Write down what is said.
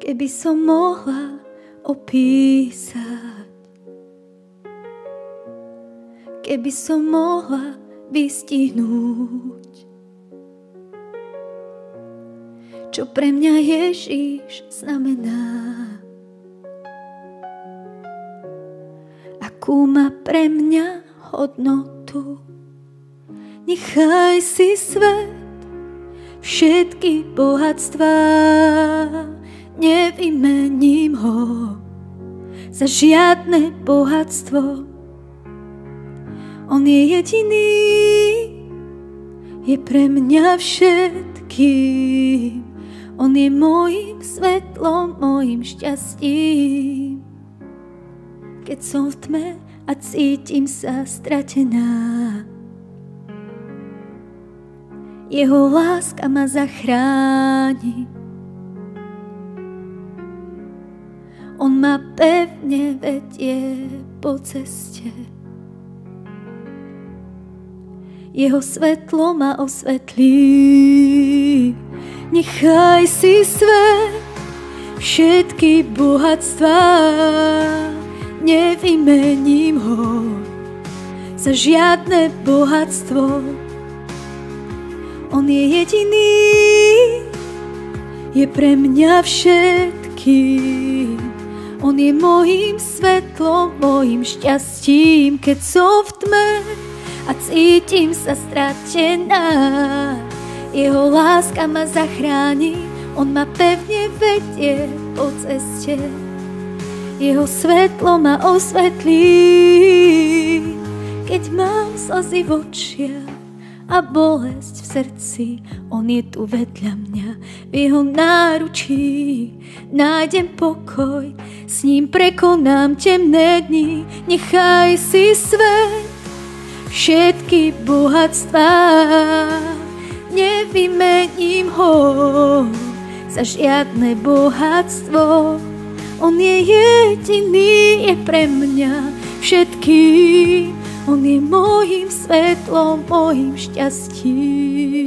Keby som mohla opísať, keby som mohla vystihnúť, čo pre mňa Ježiš znamená, akú má pre mňa hodnotu. Nechaj si svet, všetky bohatstvá, nevymením ho za žiadne bohatstvo. On je jediný, je pre mňa všetkým. On je mojím svetlom, mojím šťastím. Keď som v tme a cítim sa stratená, jeho láska ma zachráni. On ma pevne vedie po ceste. Jeho svetlo ma osvetlí. Nechaj si svet, všetky bohatstvá, nevymením ho za žiadne bohatstvo. On je jediný, je pre mňa všetkým. On je mojím svetlom, mojím šťastím. Keď som v tme a cítim sa stratená, jeho láska ma zachráni. On ma pevne vedie po ceste. Jeho svetlo ma osvetlí. Keď mám slzy v očiach a bolesť v srdci, on je tu vedľa mňa. V jeho náručí nájdem pokoj, s ním prekonám temné dni. Nechaj si svet, všetky bohatstvá, nevymením ho za žiadne bohatstvo. On je jediný, je pre mňa všetkým. On je mojím svetlom, mojím šťastím.